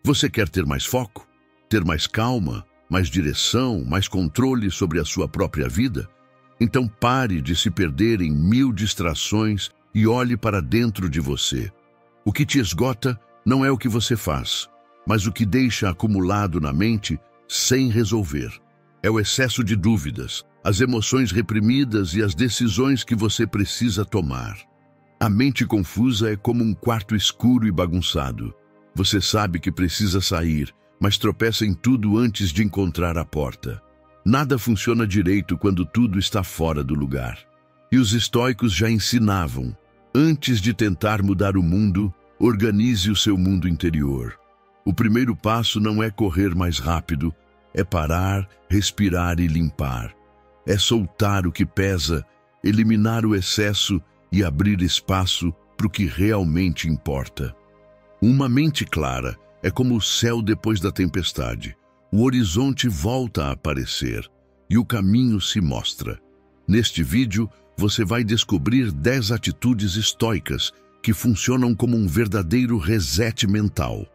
Você quer ter mais foco? Ter mais calma? Mais direção? Mais controle sobre a sua própria vida? Então pare de se perder em 1000 distrações e olhe para dentro de você. O que te esgota não é o que você faz, mas o que deixa acumulado na mente sem resolver. É o excesso de dúvidas, as emoções reprimidas e as decisões que você precisa tomar. A mente confusa é como um quarto escuro e bagunçado. Você sabe que precisa sair, mas tropeça em tudo antes de encontrar a porta. Nada funciona direito quando tudo está fora do lugar. E os estoicos já ensinavam: antes de tentar mudar o mundo, organize o seu mundo interior. O primeiro passo não é correr mais rápido, é parar, respirar e limpar. É soltar o que pesa, eliminar o excesso e abrir espaço para o que realmente importa. Uma mente clara é como o céu depois da tempestade. O horizonte volta a aparecer e o caminho se mostra. Neste vídeo, você vai descobrir 10 atitudes estoicas que funcionam como um verdadeiro reset mental.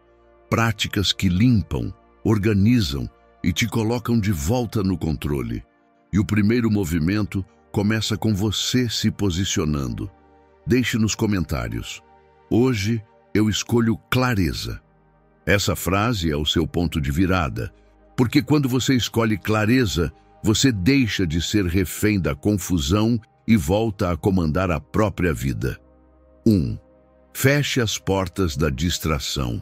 Práticas que limpam, organizam e te colocam de volta no controle. E o primeiro movimento começa com você se posicionando. Deixe nos comentários: hoje eu escolho clareza. Essa frase é o seu ponto de virada, porque quando você escolhe clareza, você deixa de ser refém da confusão e volta a comandar a própria vida. 1. Feche as portas da distração.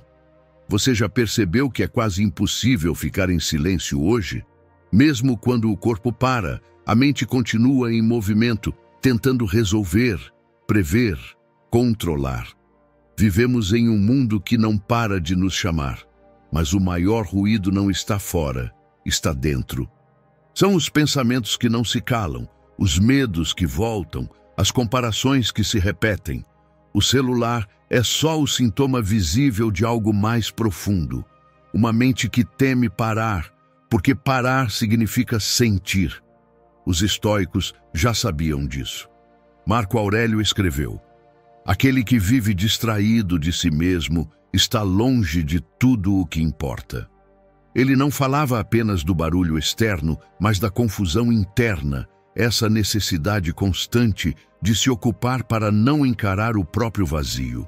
Você já percebeu que é quase impossível ficar em silêncio hoje? Mesmo quando o corpo para, a mente continua em movimento, tentando resolver, prever, controlar. Vivemos em um mundo que não para de nos chamar, mas o maior ruído não está fora, está dentro. São os pensamentos que não se calam, os medos que voltam, as comparações que se repetem. O celular é só o sintoma visível de algo mais profundo. Uma mente que teme parar, porque parar significa sentir. Os estoicos já sabiam disso. Marco Aurélio escreveu: aquele que vive distraído de si mesmo está longe de tudo o que importa. Ele não falava apenas do barulho externo, mas da confusão interna, essa necessidade constante de se ocupar para não encarar o próprio vazio.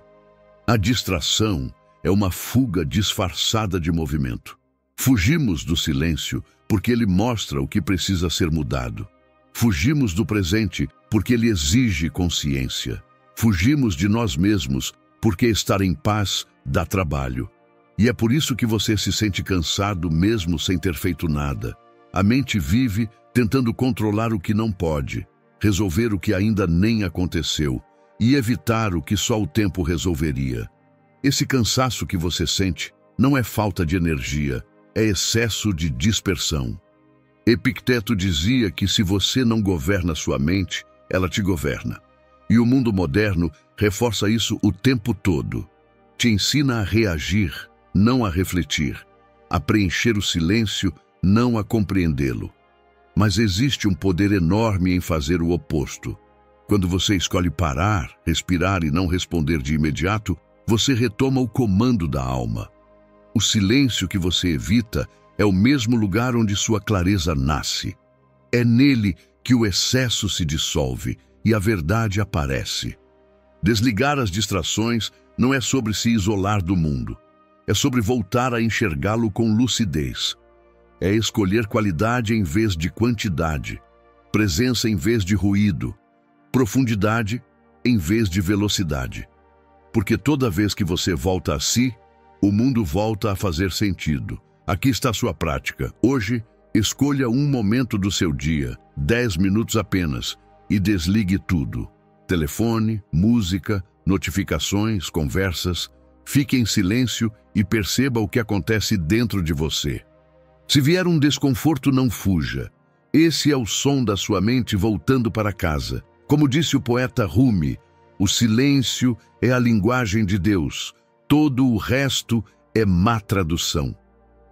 A distração é uma fuga disfarçada de movimento. Fugimos do silêncio porque ele mostra o que precisa ser mudado. Fugimos do presente porque ele exige consciência. Fugimos de nós mesmos porque estar em paz dá trabalho. E é por isso que você se sente cansado mesmo sem ter feito nada. A mente vive tentando controlar o que não pode, resolver o que ainda nem aconteceu e evitar o que só o tempo resolveria. Esse cansaço que você sente não é falta de energia, é excesso de dispersão. Epicteto dizia que se você não governa sua mente, ela te governa. E o mundo moderno reforça isso o tempo todo. Te ensina a reagir, não a refletir, a preencher o silêncio, não a compreendê-lo. Mas existe um poder enorme em fazer o oposto. Quando você escolhe parar, respirar e não responder de imediato, você retoma o comando da alma. O silêncio que você evita é o mesmo lugar onde sua clareza nasce. É nele que o excesso se dissolve e a verdade aparece. Desligar as distrações não é sobre se isolar do mundo. É sobre voltar a enxergá-lo com lucidez. É escolher qualidade em vez de quantidade, presença em vez de ruído, profundidade em vez de velocidade. Porque toda vez que você volta a si, o mundo volta a fazer sentido. Aqui está a sua prática. Hoje, escolha um momento do seu dia, 10 minutos apenas, e desligue tudo. Telefone, música, notificações, conversas. Fique em silêncio e perceba o que acontece dentro de você. Se vier um desconforto, não fuja. Esse é o som da sua mente voltando para casa. Como disse o poeta Rumi, o silêncio é a linguagem de Deus. Todo o resto é má tradução.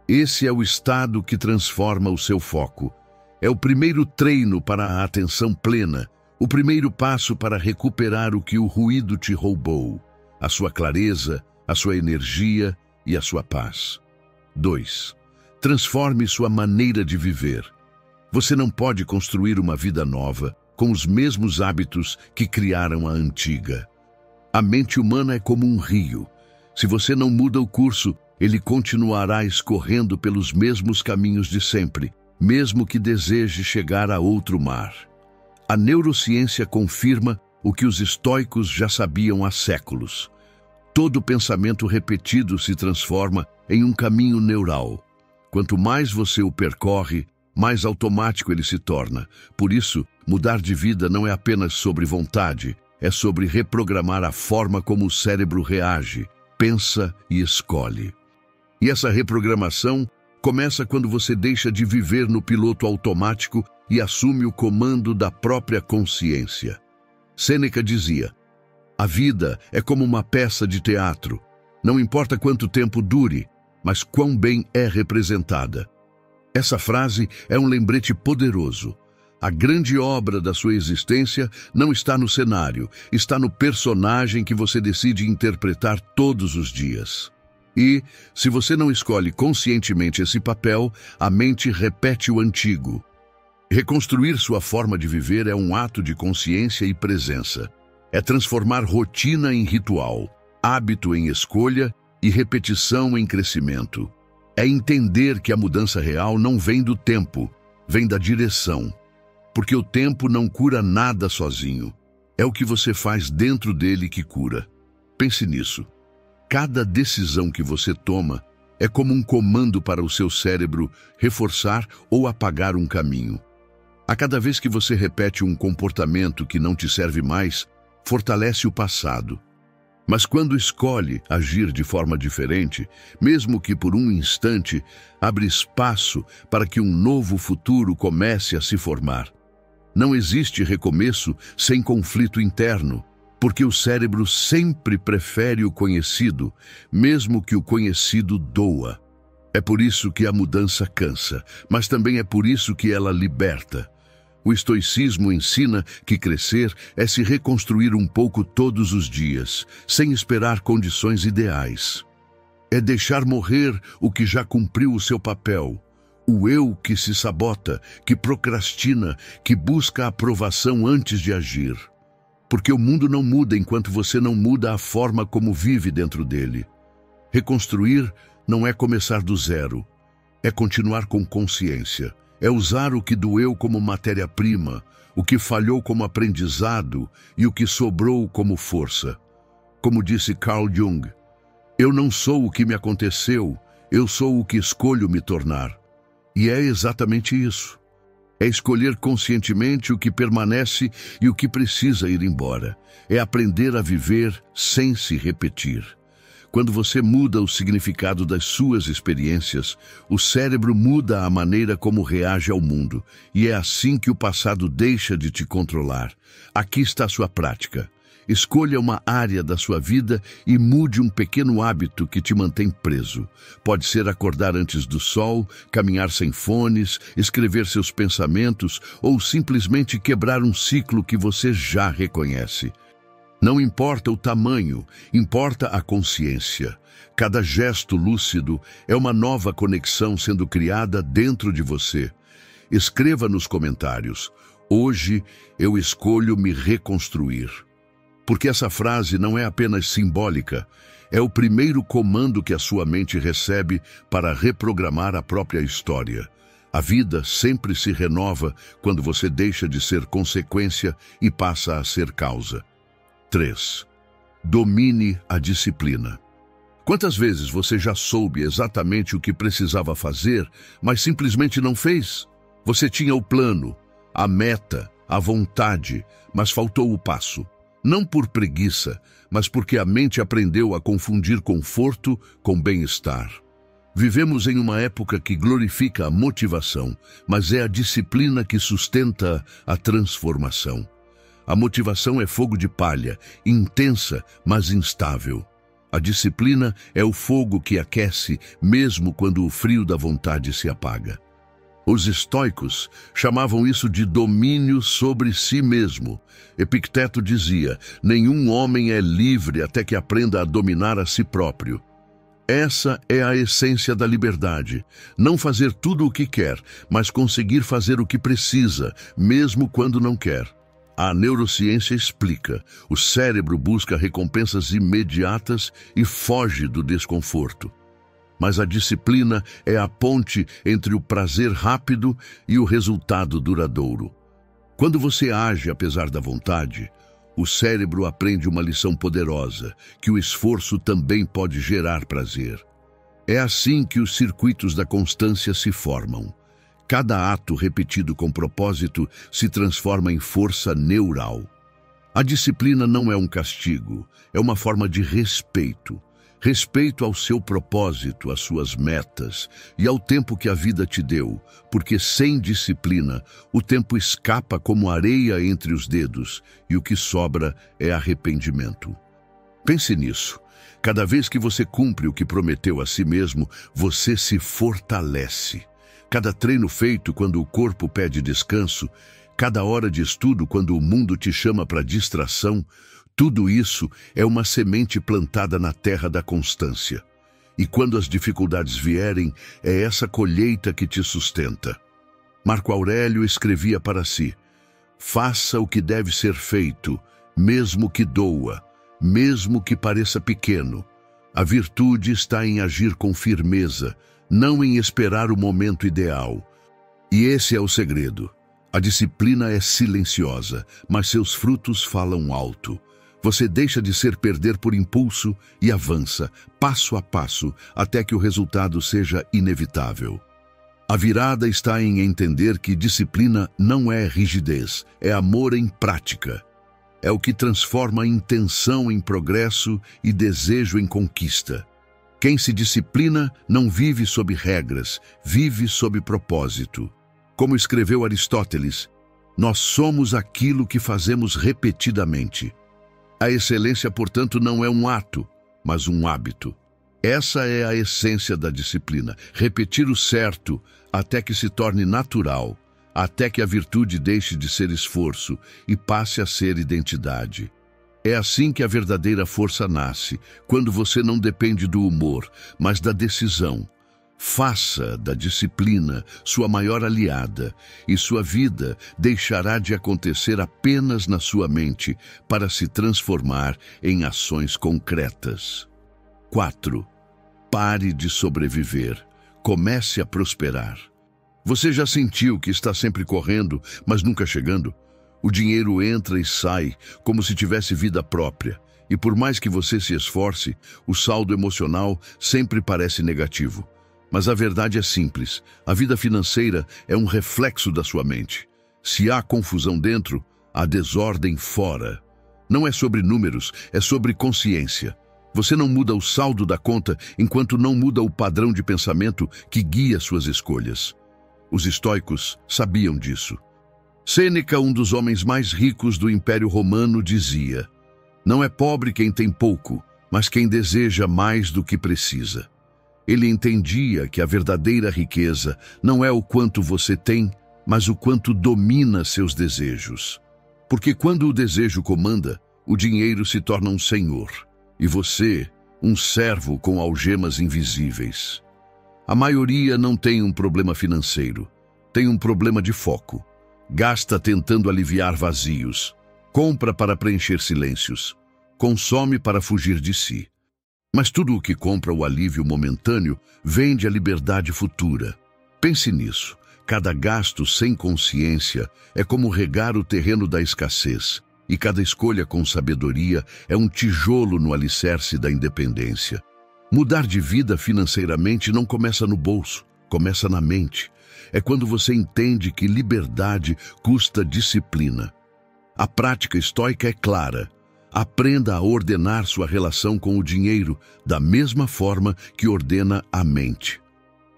Esse é o estado que transforma o seu foco. É o primeiro treino para a atenção plena, o primeiro passo para recuperar o que o ruído te roubou, a sua clareza, a sua energia e a sua paz. 2. Transforme sua maneira de viver. Você não pode construir uma vida nova com os mesmos hábitos que criaram a antiga. A mente humana é como um rio. Se você não muda o curso, ele continuará escorrendo pelos mesmos caminhos de sempre, mesmo que deseje chegar a outro mar. A neurociência confirma o que os estoicos já sabiam há séculos. Todo pensamento repetido se transforma em um caminho neural. Quanto mais você o percorre, mais automático ele se torna. Por isso, mudar de vida não é apenas sobre vontade, é sobre reprogramar a forma como o cérebro reage, pensa e escolhe. E essa reprogramação começa quando você deixa de viver no piloto automático e assume o comando da própria consciência. Sêneca dizia: a vida é como uma peça de teatro. Não importa quanto tempo dure, mas quão bem é representada. Essa frase é um lembrete poderoso. A grande obra da sua existência não está no cenário, está no personagem que você decide interpretar todos os dias. E, se você não escolhe conscientemente esse papel, a mente repete o antigo. Reconstruir sua forma de viver é um ato de consciência e presença. É transformar rotina em ritual, hábito em escolha e repetição em crescimento. É entender que a mudança real não vem do tempo, vem da direção. Porque o tempo não cura nada sozinho. É o que você faz dentro dele que cura. Pense nisso. Cada decisão que você toma é como um comando para o seu cérebro reforçar ou apagar um caminho. A cada vez que você repete um comportamento que não te serve mais, fortalece o passado. Mas quando escolhe agir de forma diferente, mesmo que por um instante, abre espaço para que um novo futuro comece a se formar. Não existe recomeço sem conflito interno, porque o cérebro sempre prefere o conhecido, mesmo que o conhecido doa. É por isso que a mudança cansa, mas também é por isso que ela liberta. O estoicismo ensina que crescer é se reconstruir um pouco todos os dias, sem esperar condições ideais. É deixar morrer o que já cumpriu o seu papel, o eu que se sabota, que procrastina, que busca a aprovação antes de agir. Porque o mundo não muda enquanto você não muda a forma como vive dentro dele. Reconstruir não é começar do zero, é continuar com consciência. É usar o que doeu como matéria-prima, o que falhou como aprendizado e o que sobrou como força. Como disse Carl Jung, eu não sou o que me aconteceu, eu sou o que escolho me tornar. E é exatamente isso. É escolher conscientemente o que permanece e o que precisa ir embora. É aprender a viver sem se repetir. Quando você muda o significado das suas experiências, o cérebro muda a maneira como reage ao mundo, e é assim que o passado deixa de te controlar. Aqui está a sua prática. Escolha uma área da sua vida e mude um pequeno hábito que te mantém preso. Pode ser acordar antes do sol, caminhar sem fones, escrever seus pensamentos ou simplesmente quebrar um ciclo que você já reconhece. Não importa o tamanho, importa a consciência. Cada gesto lúcido é uma nova conexão sendo criada dentro de você. Escreva nos comentários: hoje eu escolho me reconstruir. Porque essa frase não é apenas simbólica, é o primeiro comando que a sua mente recebe para reprogramar a própria história. A vida sempre se renova quando você deixa de ser consequência e passa a ser causa. 3. Domine a disciplina. Quantas vezes você já soube exatamente o que precisava fazer, mas simplesmente não fez? Você tinha o plano, a meta, a vontade, mas faltou o passo. Não por preguiça, mas porque a mente aprendeu a confundir conforto com bem-estar. Vivemos em uma época que glorifica a motivação, mas é a disciplina que sustenta a transformação. A motivação é fogo de palha, intensa, mas instável. A disciplina é o fogo que aquece, mesmo quando o frio da vontade se apaga. Os estoicos chamavam isso de domínio sobre si mesmo. Epicteto dizia: nenhum homem é livre até que aprenda a dominar a si próprio. Essa é a essência da liberdade. Não fazer tudo o que quer, mas conseguir fazer o que precisa, mesmo quando não quer. A neurociência explica: o cérebro busca recompensas imediatas e foge do desconforto. Mas a disciplina é a ponte entre o prazer rápido e o resultado duradouro. Quando você age apesar da vontade, o cérebro aprende uma lição poderosa, que o esforço também pode gerar prazer. É assim que os circuitos da constância se formam. Cada ato repetido com propósito se transforma em força neural. A disciplina não é um castigo, é uma forma de respeito. Respeito ao seu propósito, às suas metas e ao tempo que a vida te deu, porque sem disciplina, o tempo escapa como areia entre os dedos e o que sobra é arrependimento. Pense nisso. Cada vez que você cumpre o que prometeu a si mesmo, você se fortalece. Cada treino feito quando o corpo pede descanso, cada hora de estudo quando o mundo te chama para distração, tudo isso é uma semente plantada na terra da constância. E quando as dificuldades vierem, é essa colheita que te sustenta. Marco Aurélio escrevia para si: faça o que deve ser feito, mesmo que doa, mesmo que pareça pequeno. A virtude está em agir com firmeza, não em esperar o momento ideal. E esse é o segredo. A disciplina é silenciosa, mas seus frutos falam alto. Você deixa de ser perder por impulso e avança, passo a passo, até que o resultado seja inevitável. A virada está em entender que disciplina não é rigidez, é amor em prática. É o que transforma intenção em progresso e desejo em conquista. Quem se disciplina não vive sob regras, vive sob propósito. Como escreveu Aristóteles, nós somos aquilo que fazemos repetidamente. A excelência, portanto, não é um ato, mas um hábito. Essa é a essência da disciplina, repetir o certo até que se torne natural, até que a virtude deixe de ser esforço e passe a ser identidade. É assim que a verdadeira força nasce, quando você não depende do humor, mas da decisão. Faça da disciplina sua maior aliada, e sua vida deixará de acontecer apenas na sua mente para se transformar em ações concretas. 4. Pare de sobreviver. Comece a prosperar. Você já sentiu que está sempre correndo, mas nunca chegando? O dinheiro entra e sai como se tivesse vida própria, e por mais que você se esforce, o saldo emocional sempre parece negativo. Mas a verdade é simples. A vida financeira é um reflexo da sua mente. Se há confusão dentro, há desordem fora. Não é sobre números, é sobre consciência. Você não muda o saldo da conta enquanto não muda o padrão de pensamento que guia suas escolhas. Os estoicos sabiam disso. Sêneca, um dos homens mais ricos do Império Romano, dizia: não é pobre quem tem pouco, mas quem deseja mais do que precisa. Ele entendia que a verdadeira riqueza não é o quanto você tem, mas o quanto domina seus desejos. Porque quando o desejo comanda, o dinheiro se torna um senhor, e você, um servo com algemas invisíveis. A maioria não tem um problema financeiro, tem um problema de foco. Gasta tentando aliviar vazios, compra para preencher silêncios, consome para fugir de si. Mas tudo o que compra o alívio momentâneo vende a liberdade futura. Pense nisso. Cada gasto sem consciência é como regar o terreno da escassez, e cada escolha com sabedoria é um tijolo no alicerce da independência. Mudar de vida financeiramente não começa no bolso, começa na mente. É quando você entende que liberdade custa disciplina. A prática estoica é clara. Aprenda a ordenar sua relação com o dinheiro da mesma forma que ordena a mente.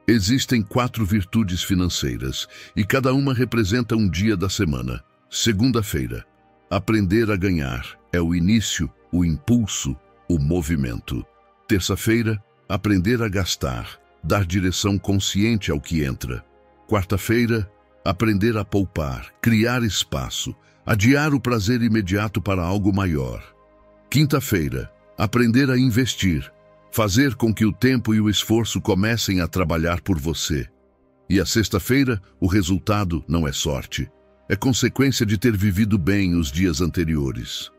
Existem 4 virtudes financeiras e cada uma representa um dia da semana. Segunda-feira. Aprender a ganhar é o início, o impulso, o movimento. Terça-feira. Aprender a gastar, dar direção consciente ao que entra. Quarta-feira. Aprender a poupar, criar espaço, adiar o prazer imediato para algo maior. Quinta-feira, aprender a investir, Fazer com que o tempo e o esforço comecem a trabalhar por você. E a sexta-feira, o resultado não é sorte. É consequência de ter vivido bem os dias anteriores.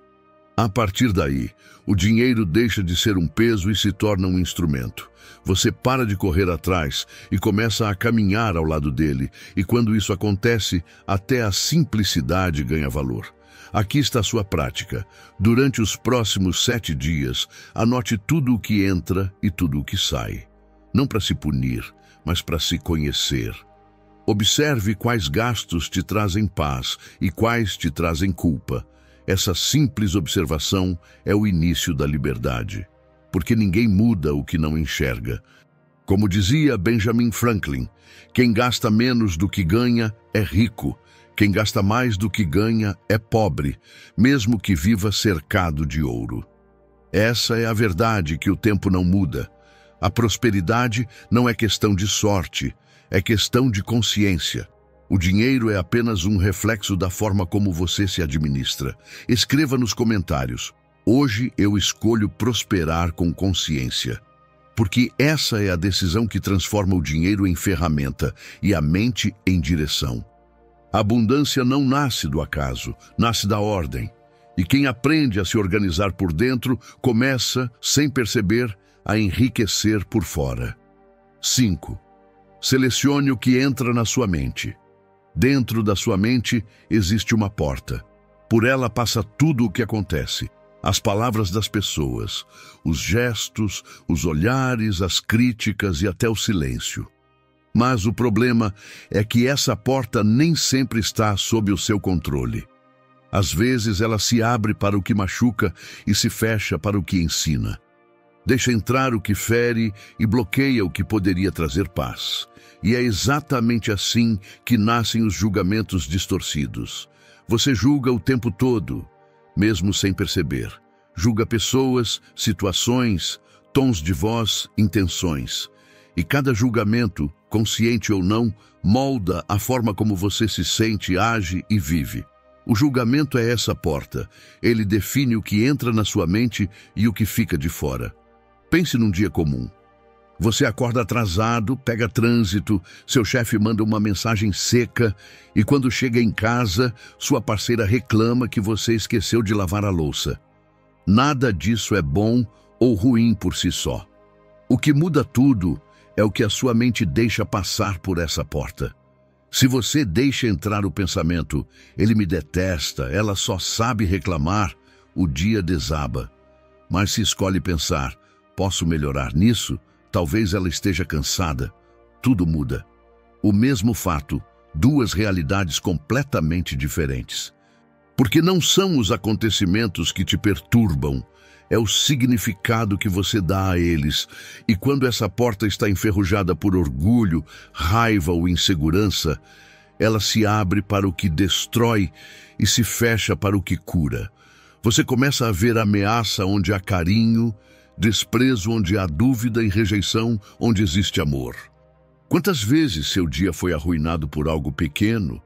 A partir daí, o dinheiro deixa de ser um peso e se torna um instrumento. Você para de correr atrás e começa a caminhar ao lado dele, e quando isso acontece, até a simplicidade ganha valor. Aqui está a sua prática. Durante os próximos 7 dias, anote tudo o que entra e tudo o que sai. Não para se punir, mas para se conhecer. Observe quais gastos te trazem paz e quais te trazem culpa. Essa simples observação é o início da liberdade, porque ninguém muda o que não enxerga. Como dizia Benjamin Franklin, quem gasta menos do que ganha é rico, quem gasta mais do que ganha é pobre, mesmo que viva cercado de ouro. Essa é a verdade que o tempo não muda. A prosperidade não é questão de sorte, é questão de consciência. O dinheiro é apenas um reflexo da forma como você se administra. Escreva nos comentários: hoje eu escolho prosperar com consciência. Porque essa é a decisão que transforma o dinheiro em ferramenta e a mente em direção. A abundância não nasce do acaso, nasce da ordem. E quem aprende a se organizar por dentro começa, sem perceber, a enriquecer por fora. 5. Selecione o que entra na sua mente. Dentro da sua mente existe uma porta. Por ela passa tudo o que acontece. As palavras das pessoas, os gestos, os olhares, as críticas e até o silêncio. Mas o problema é que essa porta nem sempre está sob o seu controle. Às vezes ela se abre para o que machuca e se fecha para o que ensina. Deixa entrar o que fere e bloqueia o que poderia trazer paz. E é exatamente assim que nascem os julgamentos distorcidos. Você julga o tempo todo, mesmo sem perceber. Julga pessoas, situações, tons de voz, intenções. E cada julgamento, consciente ou não, molda a forma como você se sente, age e vive. O julgamento é essa porta. Ele define o que entra na sua mente e o que fica de fora. Pense num dia comum. Você acorda atrasado, pega trânsito, seu chefe manda uma mensagem seca e quando chega em casa, sua parceira reclama que você esqueceu de lavar a louça. Nada disso é bom ou ruim por si só. O que muda tudo é o que a sua mente deixa passar por essa porta. Se você deixa entrar o pensamento, ele me detesta, ela só sabe reclamar, o dia desaba. Mas se escolhe pensar, posso melhorar nisso? Talvez ela esteja cansada. Tudo muda. O mesmo fato, duas realidades completamente diferentes. Porque não são os acontecimentos que te perturbam, é o significado que você dá a eles. E quando essa porta está enferrujada por orgulho, raiva ou insegurança, ela se abre para o que destrói e se fecha para o que cura. Você começa a ver ameaça onde há carinho, desprezo onde há dúvida e rejeição onde existe amor. Quantas vezes seu dia foi arruinado por algo pequeno?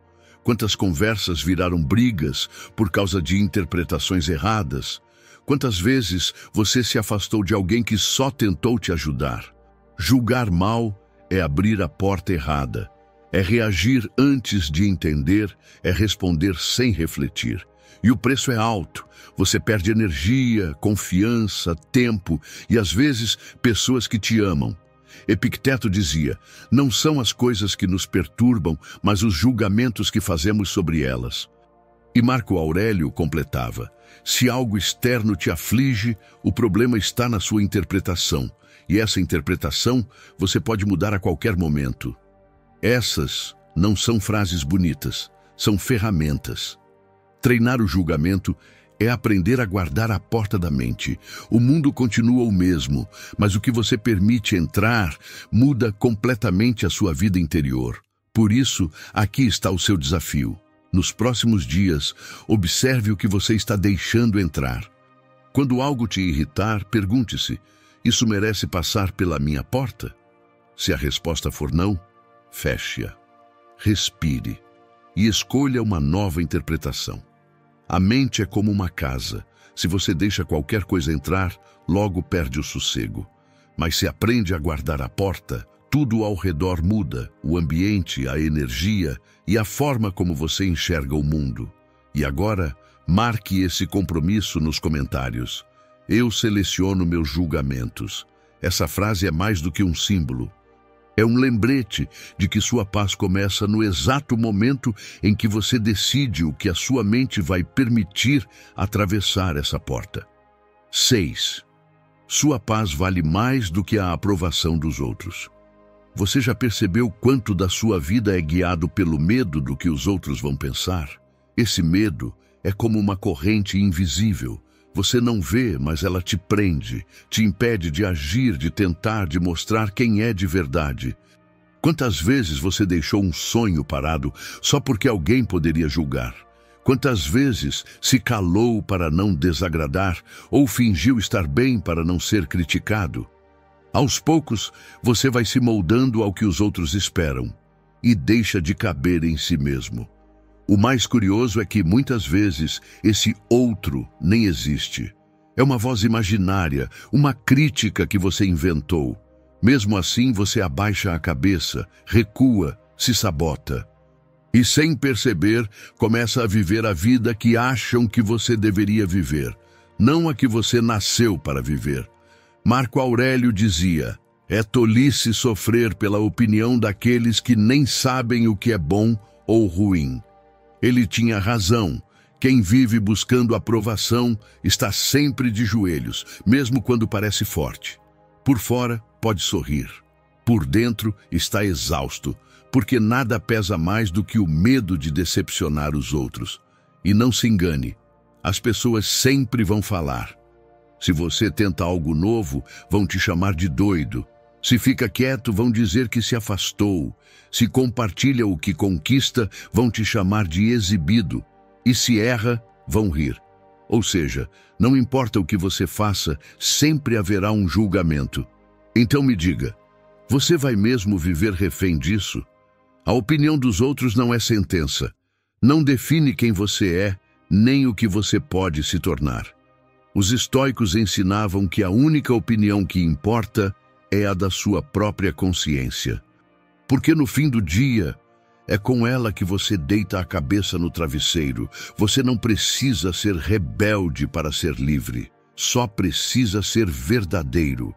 Quantas conversas viraram brigas por causa de interpretações erradas? Quantas vezes você se afastou de alguém que só tentou te ajudar? Julgar mal é abrir a porta errada. É reagir antes de entender, é responder sem refletir. E o preço é alto. Você perde energia, confiança, tempo e, às vezes, pessoas que te amam. Epicteto dizia, não são as coisas que nos perturbam, mas os julgamentos que fazemos sobre elas. E Marco Aurélio completava, se algo externo te aflige, o problema está na sua interpretação. E essa interpretação você pode mudar a qualquer momento. Essas não são frases bonitas, são ferramentas. Treinar o julgamento é aprender a guardar a porta da mente. O mundo continua o mesmo, mas o que você permite entrar muda completamente a sua vida interior. Por isso, aqui está o seu desafio. Nos próximos dias, observe o que você está deixando entrar. Quando algo te irritar, pergunte-se, isso merece passar pela minha porta? Se a resposta for não, feche-a. Respire e escolha uma nova interpretação. A mente é como uma casa. Se você deixa qualquer coisa entrar, logo perde o sossego. Mas se aprende a guardar a porta, tudo ao redor muda, o ambiente, a energia e a forma como você enxerga o mundo. E agora, marque esse compromisso nos comentários. Eu seleciono meus julgamentos. Essa frase é mais do que um símbolo. É um lembrete de que sua paz começa no exato momento em que você decide o que a sua mente vai permitir atravessar essa porta. 6. Sua paz vale mais do que a aprovação dos outros. Você já percebeu quanto da sua vida é guiado pelo medo do que os outros vão pensar? Esse medo é como uma corrente invisível. Você não vê, mas ela te prende, te impede de agir, de tentar, de mostrar quem é de verdade. Quantas vezes você deixou um sonho parado só porque alguém poderia julgar? Quantas vezes se calou para não desagradar ou fingiu estar bem para não ser criticado? Aos poucos, você vai se moldando ao que os outros esperam e deixa de caber em si mesmo. O mais curioso é que, muitas vezes, esse outro nem existe. É uma voz imaginária, uma crítica que você inventou. Mesmo assim, você abaixa a cabeça, recua, se sabota. E, sem perceber, começa a viver a vida que acham que você deveria viver, não a que você nasceu para viver. Marco Aurélio dizia: é tolice sofrer pela opinião daqueles que nem sabem o que é bom ou ruim. Ele tinha razão. Quem vive buscando aprovação está sempre de joelhos, mesmo quando parece forte. Por fora, pode sorrir. Por dentro, está exausto, porque nada pesa mais do que o medo de decepcionar os outros. E não se engane, as pessoas sempre vão falar. Se você tenta algo novo, vão te chamar de doido. Se fica quieto, vão dizer que se afastou. Se compartilha o que conquista, vão te chamar de exibido. E se erra, vão rir. Ou seja, não importa o que você faça, sempre haverá um julgamento. Então me diga, você vai mesmo viver refém disso? A opinião dos outros não é sentença. Não define quem você é, nem o que você pode se tornar. Os estoicos ensinavam que a única opinião que importa é a da sua própria consciência. Porque no fim do dia, é com ela que você deita a cabeça no travesseiro. Você não precisa ser rebelde para ser livre. Só precisa ser verdadeiro.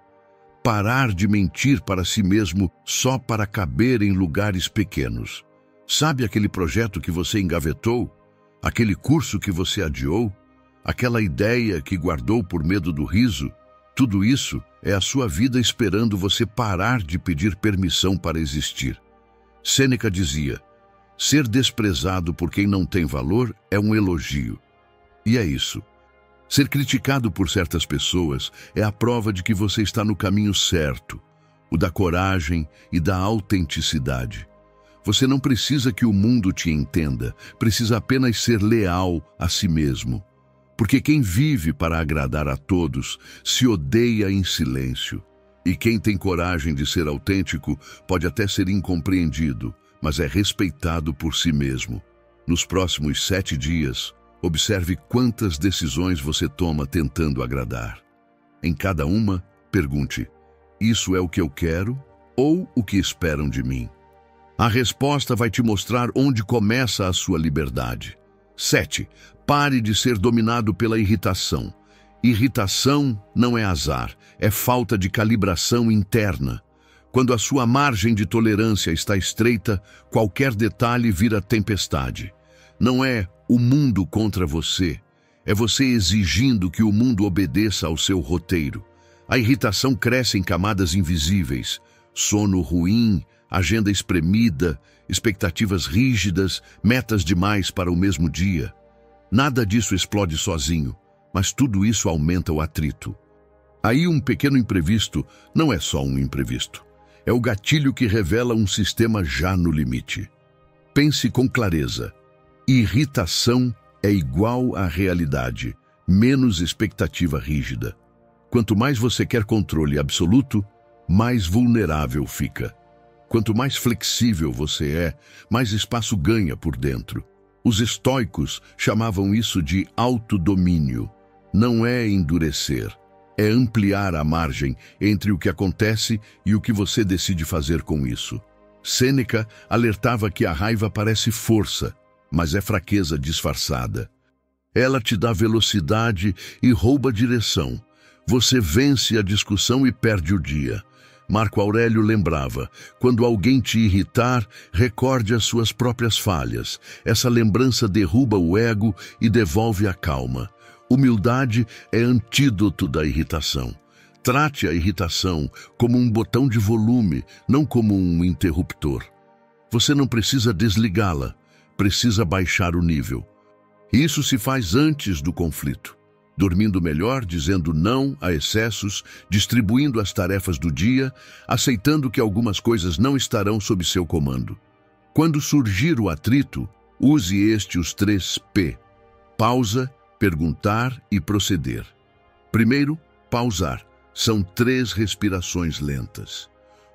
Parar de mentir para si mesmo só para caber em lugares pequenos. Sabe aquele projeto que você engavetou? Aquele curso que você adiou? Aquela ideia que guardou por medo do riso? Tudo isso é a sua vida esperando você parar de pedir permissão para existir. Sêneca dizia: ser desprezado por quem não tem valor é um elogio. E é isso. Ser criticado por certas pessoas é a prova de que você está no caminho certo, o da coragem e da autenticidade. Você não precisa que o mundo te entenda, precisa apenas ser leal a si mesmo. Porque quem vive para agradar a todos se odeia em silêncio. E quem tem coragem de ser autêntico pode até ser incompreendido, mas é respeitado por si mesmo. Nos próximos 7 dias, observe quantas decisões você toma tentando agradar. Em cada uma, pergunte: isso é o que eu quero ou o que esperam de mim? A resposta vai te mostrar onde começa a sua liberdade. 7. Pare de ser dominado pela irritação. Irritação não é azar, é falta de calibração interna. Quando a sua margem de tolerância está estreita, qualquer detalhe vira tempestade. Não é o mundo contra você, é você exigindo que o mundo obedeça ao seu roteiro. A irritação cresce em camadas invisíveis. Sono ruim, agenda espremida, expectativas rígidas, metas demais para o mesmo dia. Nada disso explode sozinho, mas tudo isso aumenta o atrito. Aí um pequeno imprevisto não é só um imprevisto. É o gatilho que revela um sistema já no limite. Pense com clareza. Irritação é igual à realidade, menos expectativa rígida. Quanto mais você quer controle absoluto, mais vulnerável fica. Quanto mais flexível você é, mais espaço ganha por dentro. Os estoicos chamavam isso de autodomínio. Não é endurecer, é ampliar a margem entre o que acontece e o que você decide fazer com isso. Sêneca alertava que a raiva parece força, mas é fraqueza disfarçada. Ela te dá velocidade e rouba direção. Você vence a discussão e perde o dia. Marco Aurélio lembrava: quando alguém te irritar, recorde as suas próprias falhas. Essa lembrança derruba o ego e devolve a calma. Humildade é antídoto da irritação. Trate a irritação como um botão de volume, não como um interruptor. Você não precisa desligá-la, precisa baixar o nível. Isso se faz antes do conflito. Dormindo melhor, dizendo não a excessos, distribuindo as tarefas do dia, aceitando que algumas coisas não estarão sob seu comando. Quando surgir o atrito, use os 3 P: pausa, perguntar e proceder. Primeiro, pausar. São 3 respirações lentas.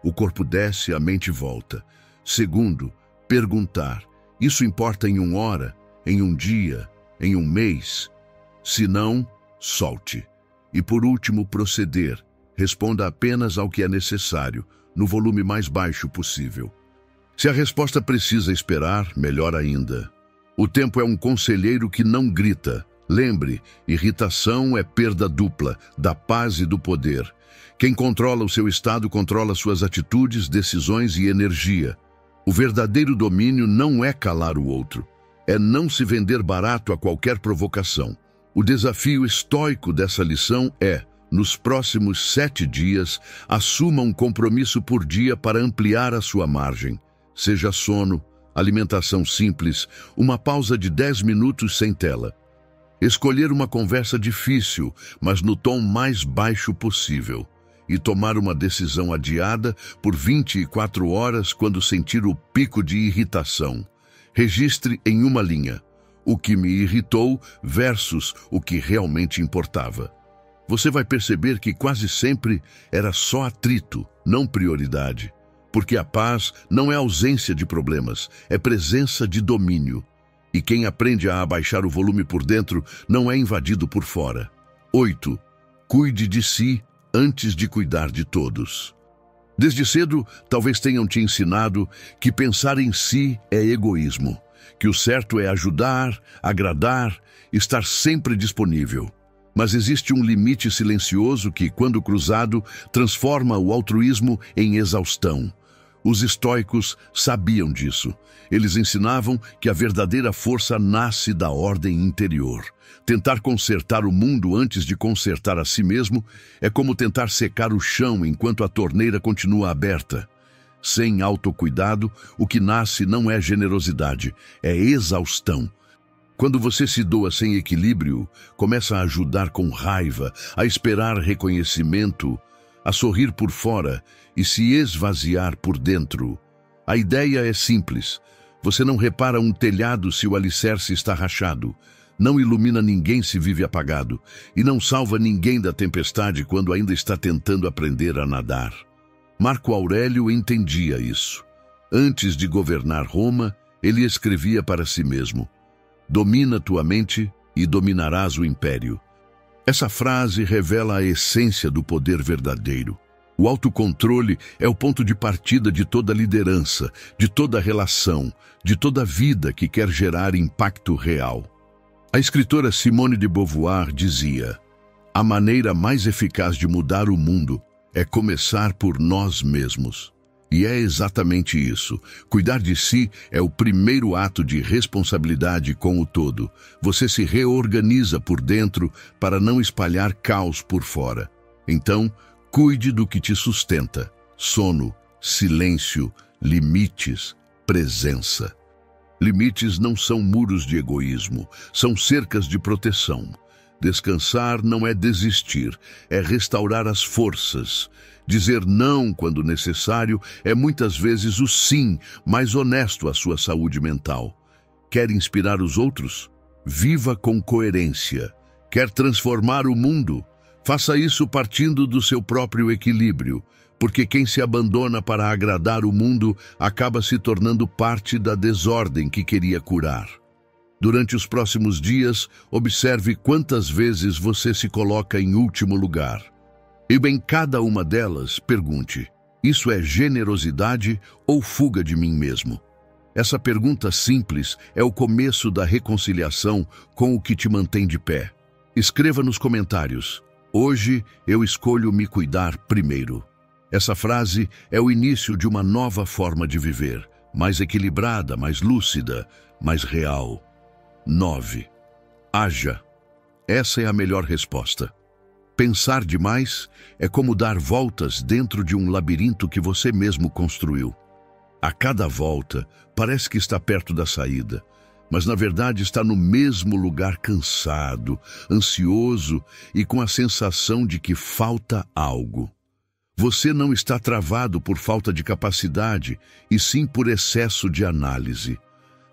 O corpo desce, a mente volta. Segundo, perguntar. Isso importa em 1 hora, em 1 dia, em 1 mês? Se não, solte. E por último, proceder. Responda apenas ao que é necessário, no volume mais baixo possível. Se a resposta precisa esperar, melhor ainda. O tempo é um conselheiro que não grita. Lembre, irritação é perda dupla, da paz e do poder. Quem controla o seu estado controla suas atitudes, decisões e energia. O verdadeiro domínio não é calar o outro, é não se vender barato a qualquer provocação. O desafio estoico dessa lição é, nos próximos 7 dias, assuma um compromisso por dia para ampliar a sua margem. Seja sono, alimentação simples, uma pausa de 10 minutos sem tela. Escolher uma conversa difícil, mas no tom mais baixo possível. E tomar uma decisão adiada por 24 horas quando sentir o pico de irritação. Registre em uma linha o que me irritou versus o que realmente importava. Você vai perceber que quase sempre era só atrito, não prioridade. Porque a paz não é ausência de problemas, é presença de domínio. E quem aprende a abaixar o volume por dentro não é invadido por fora. 8. Cuide de si antes de cuidar de todos. Desde cedo, talvez tenham te ensinado que pensar em si é egoísmo, que o certo é ajudar, agradar, estar sempre disponível. Mas existe um limite silencioso que, quando cruzado, transforma o altruísmo em exaustão. Os estoicos sabiam disso. Eles ensinavam que a verdadeira força nasce da ordem interior. Tentar consertar o mundo antes de consertar a si mesmo é como tentar secar o chão enquanto a torneira continua aberta. Sem autocuidado, o que nasce não é generosidade, é exaustão. Quando você se doa sem equilíbrio, começa a ajudar com raiva, a esperar reconhecimento, a sorrir por fora e se esvaziar por dentro. A ideia é simples. Você não repara um telhado se o alicerce está rachado, não ilumina ninguém se vive apagado, e não salva ninguém da tempestade quando ainda está tentando aprender a nadar. Marco Aurélio entendia isso. Antes de governar Roma, ele escrevia para si mesmo: domina tua mente e dominarás o império. Essa frase revela a essência do poder verdadeiro. O autocontrole é o ponto de partida de toda liderança, de toda relação, de toda vida que quer gerar impacto real. A escritora Simone de Beauvoir dizia: a maneira mais eficaz de mudar o mundo é começar por nós mesmos. E é exatamente isso. Cuidar de si é o primeiro ato de responsabilidade com o todo. Você se reorganiza por dentro para não espalhar caos por fora. Então, cuide do que te sustenta: sono, silêncio, limites, presença. Limites não são muros de egoísmo, são cercas de proteção. Descansar não é desistir, é restaurar as forças. Dizer não quando necessário é muitas vezes o sim mais honesto à sua saúde mental. Quer inspirar os outros? Viva com coerência. Quer transformar o mundo? Faça isso partindo do seu próprio equilíbrio, porque quem se abandona para agradar o mundo acaba se tornando parte da desordem que queria curar. Durante os próximos dias, observe quantas vezes você se coloca em último lugar. E em cada uma delas, pergunte: isso é generosidade ou fuga de mim mesmo? Essa pergunta simples é o começo da reconciliação com o que te mantém de pé. Escreva nos comentários: hoje eu escolho me cuidar primeiro. Essa frase é o início de uma nova forma de viver, mais equilibrada, mais lúcida, mais real. 9. Haja. Essa é a melhor resposta. Pensar demais é como dar voltas dentro de um labirinto que você mesmo construiu. A cada volta, parece que está perto da saída, mas na verdade está no mesmo lugar, cansado, ansioso e com a sensação de que falta algo. Você não está travado por falta de capacidade, e sim por excesso de análise.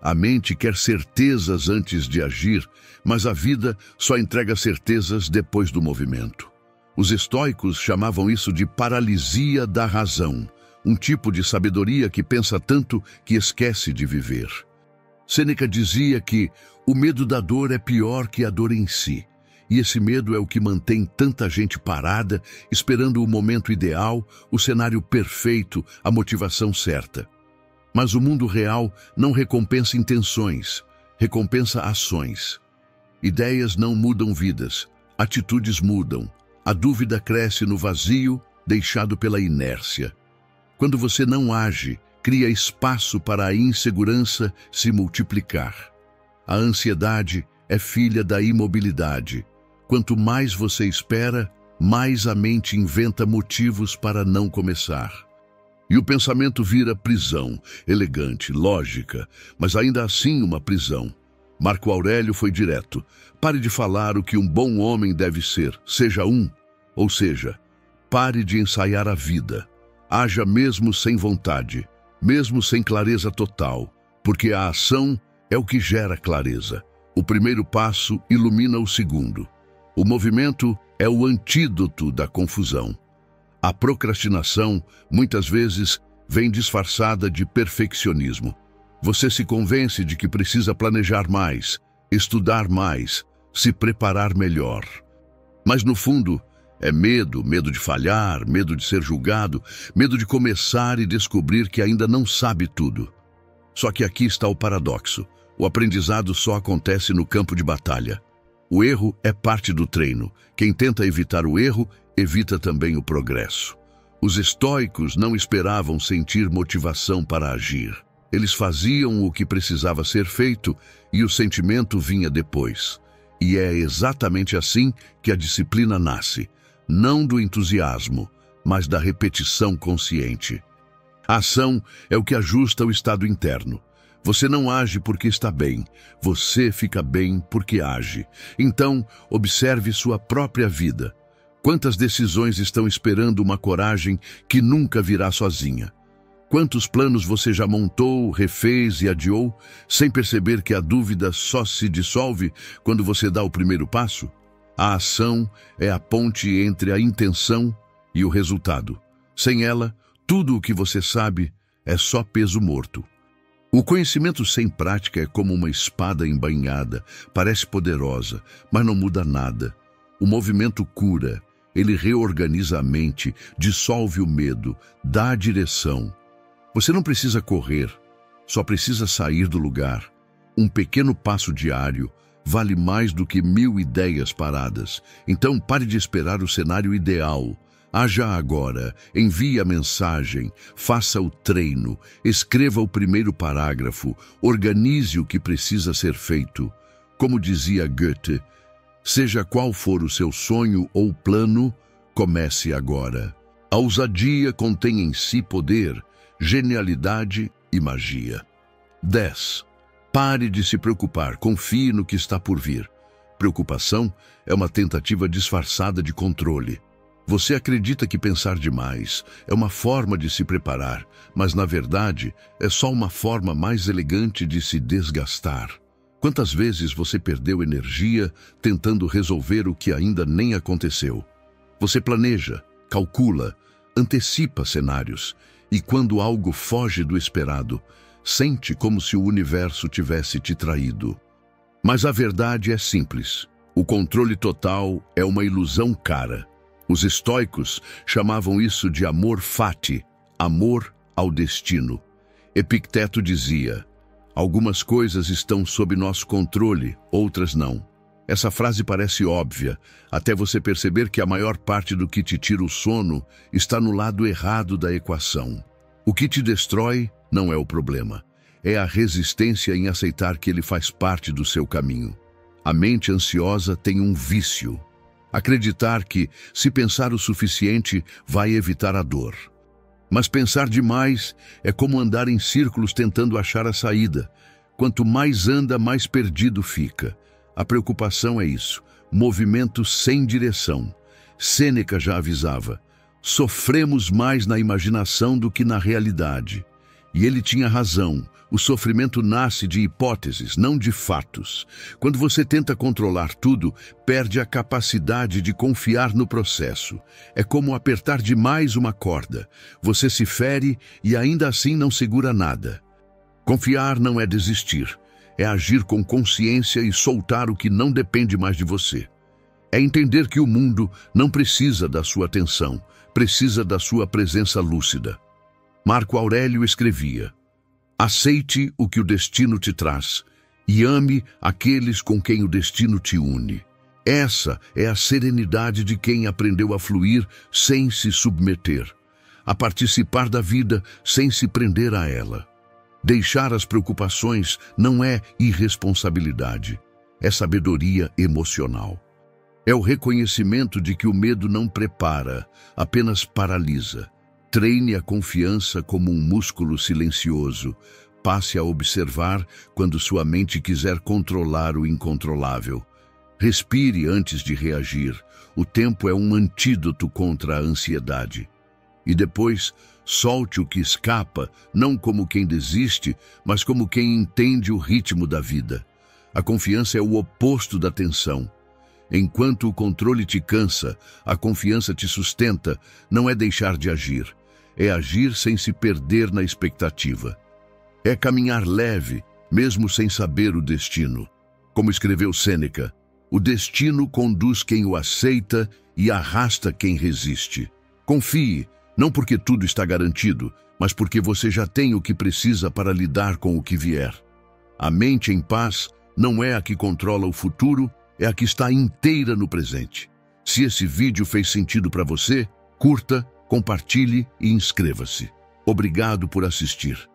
A mente quer certezas antes de agir, mas a vida só entrega certezas depois do movimento. Os estoicos chamavam isso de paralisia da razão, um tipo de sabedoria que pensa tanto que esquece de viver. Sêneca dizia que o medo da dor é pior que a dor em si, e esse medo é o que mantém tanta gente parada, esperando o momento ideal, o cenário perfeito, a motivação certa. Mas o mundo real não recompensa intenções, recompensa ações. Ideias não mudam vidas, atitudes mudam. A dúvida cresce no vazio, deixado pela inércia. Quando você não age, cria espaço para a insegurança se multiplicar. A ansiedade é filha da imobilidade. Quanto mais você espera, mais a mente inventa motivos para não começar. E o pensamento vira prisão, elegante, lógica, mas ainda assim uma prisão. Marco Aurélio foi direto: pare de falar o que um bom homem deve ser, seja um. Ou seja, pare de ensaiar a vida. Haja mesmo sem vontade, mesmo sem clareza total, porque a ação é o que gera clareza. O primeiro passo ilumina o segundo. O movimento é o antídoto da confusão. A procrastinação, muitas vezes, vem disfarçada de perfeccionismo. Você se convence de que precisa planejar mais, estudar mais, se preparar melhor. Mas, no fundo, é medo de falhar, medo de ser julgado, medo de começar e descobrir que ainda não sabe tudo. Só que aqui está o paradoxo. O aprendizado só acontece no campo de batalha. O erro é parte do treino. Quem tenta evitar o erro, evita também o progresso. Os estoicos não esperavam sentir motivação para agir. Eles faziam o que precisava ser feito e o sentimento vinha depois. E é exatamente assim que a disciplina nasce. Não do entusiasmo, mas da repetição consciente. A ação é o que ajusta o estado interno. Você não age porque está bem, você fica bem porque age. Então, observe sua própria vida. Quantas decisões estão esperando uma coragem que nunca virá sozinha? Quantos planos você já montou, refez e adiou, sem perceber que a dúvida só se dissolve quando você dá o primeiro passo? A ação é a ponte entre a intenção e o resultado. Sem ela, tudo o que você sabe é só peso morto. O conhecimento sem prática é como uma espada embainhada, parece poderosa, mas não muda nada. O movimento cura, ele reorganiza a mente, dissolve o medo, dá a direção. Você não precisa correr, só precisa sair do lugar. Um pequeno passo diário vale mais do que 1000 ideias paradas. Então pare de esperar o cenário ideal. Haja agora, envie a mensagem, faça o treino, escreva o primeiro parágrafo, organize o que precisa ser feito. Como dizia Goethe, seja qual for o seu sonho ou plano, comece agora. A ousadia contém em si poder, genialidade e magia. 10. Pare de se preocupar, confie no que está por vir. Preocupação é uma tentativa disfarçada de controle. Você acredita que pensar demais é uma forma de se preparar, mas na verdade é só uma forma mais elegante de se desgastar. Quantas vezes você perdeu energia tentando resolver o que ainda nem aconteceu? Você planeja, calcula, antecipa cenários, e quando algo foge do esperado, sente como se o universo tivesse te traído. Mas a verdade é simples. O controle total é uma ilusão cara. Os estoicos chamavam isso de amor fati, amor ao destino. Epicteto dizia: algumas coisas estão sob nosso controle, outras não. Essa frase parece óbvia, até você perceber que a maior parte do que te tira o sono está no lado errado da equação. O que te destrói não é o problema, é a resistência em aceitar que ele faz parte do seu caminho. A mente ansiosa tem um vício: acreditar que, se pensar o suficiente, vai evitar a dor. Mas pensar demais é como andar em círculos tentando achar a saída. Quanto mais anda, mais perdido fica. A preocupação é isso: movimento sem direção. Sêneca já avisava: sofremos mais na imaginação do que na realidade. E ele tinha razão. O sofrimento nasce de hipóteses, não de fatos. Quando você tenta controlar tudo, perde a capacidade de confiar no processo. É como apertar demais uma corda. Você se fere e ainda assim não segura nada. Confiar não é desistir. É agir com consciência e soltar o que não depende mais de você. É entender que o mundo não precisa da sua atenção, precisa da sua presença lúcida. Marco Aurélio escrevia: aceite o que o destino te traz e ame aqueles com quem o destino te une. Essa é a serenidade de quem aprendeu a fluir sem se submeter, a participar da vida sem se prender a ela. Deixar as preocupações não é irresponsabilidade, é sabedoria emocional. É o reconhecimento de que o medo não prepara, apenas paralisa. Treine a confiança como um músculo silencioso. Passe a observar quando sua mente quiser controlar o incontrolável. Respire antes de reagir. O tempo é um antídoto contra a ansiedade. E depois, solte o que escapa, não como quem desiste, mas como quem entende o ritmo da vida. A confiança é o oposto da tensão. Enquanto o controle te cansa, a confiança te sustenta. Não é deixar de agir. É agir sem se perder na expectativa. É caminhar leve, mesmo sem saber o destino. Como escreveu Sêneca: o destino conduz quem o aceita e arrasta quem resiste. Confie, não porque tudo está garantido, mas porque você já tem o que precisa para lidar com o que vier. A mente em paz não é a que controla o futuro, é a que está inteira no presente. Se esse vídeo fez sentido para você, curta, compartilhe e inscreva-se. Obrigado por assistir.